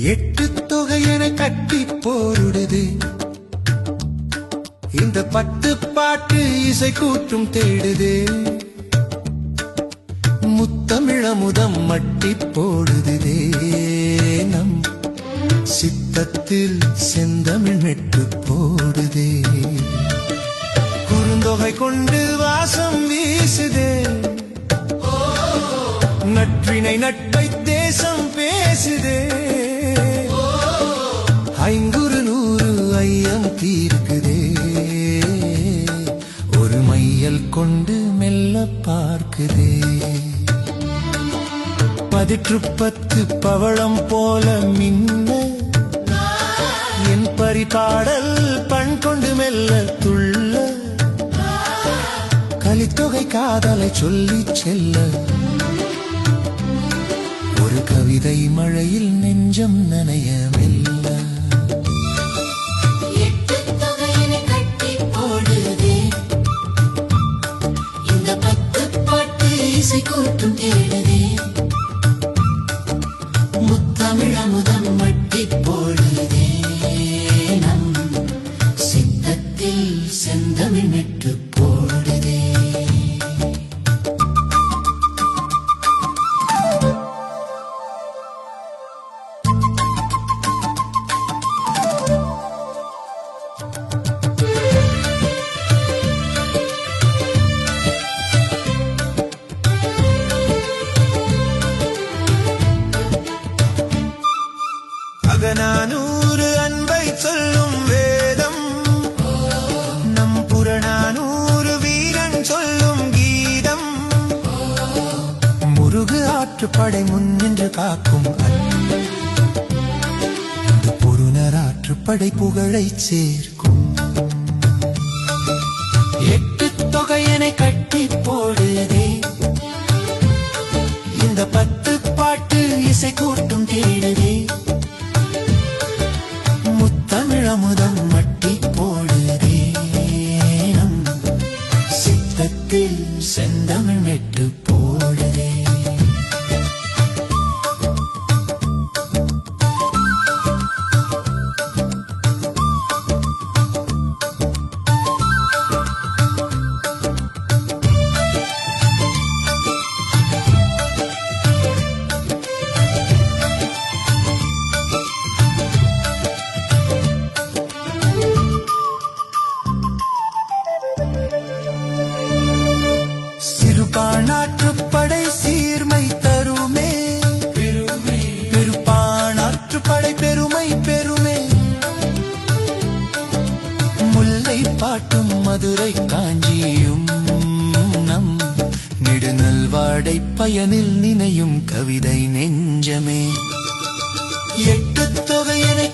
எட்டு தொகையென கட்டி போடுது இந்த பத்து பாட்டு இசை கூட்டும் தேடுது முத்தமிழமுதம் மட்டி போடுதே நம் சித்தத்தில் செந்தமிழ் மெட்டு போடுதே குறுந்தொகை கொண்டு வாசம் வீசுதே நற்றினை நட்பை தேசம் பேசுதே ஐங்குறு நூறு ஐயம் தீர்க்குதே ஒரு மையல் கொண்டு மெல்ல பார்க்குதே பதிற்று பத்து பவளம் போல மின்ன என் பரிபாடல் பண் கொண்டு மெல்ல துள்ள கலித்தொகை காதலை சொல்லி செல்ல ஒரு கவிதை மழையில் நெஞ்சம் நனைய மெல்ல எட்டு தொகையினை கட்டி போடுதே இந்த பத்து பாட்டு இசை கூட்டும் தேடுதே முத்தமிழமுதம் மட்டி போடுதே நம் சித்தத்தில் செந்தமிழ் மெட்டு போடுதே அகநானூறு அன்பை சொல்லும் வேதம் நம் புறநானூறு வீரன் சொல்லும் கீதம் முருகு ஆற்றுப்படை முன்னின்று காக்கும் பொருணர் ஆற்றுப்படை புகழை சேர்க்கும் எட்டு தொகையனை கட்டி போடுதே இந்த பத்து பாட்டு இசை கூட்டும் தேடுதே முத்தமிழமுதம் மட்டி போடுதே நம் சித்தத்தில் செந்தமிழ் மெட்டு போடுதே சிறுபானாற்றுப்படை சீர்மை தருமே பெருப்பானாற்றுப்படை பெருமை பெருமே முல்லை பாட்டும் மதுரை காஞ்சியும் நம் நெடுநல்வாடை பயனில் நினையும் கவிதை நெஞ்சமே எட்டு தொகையனை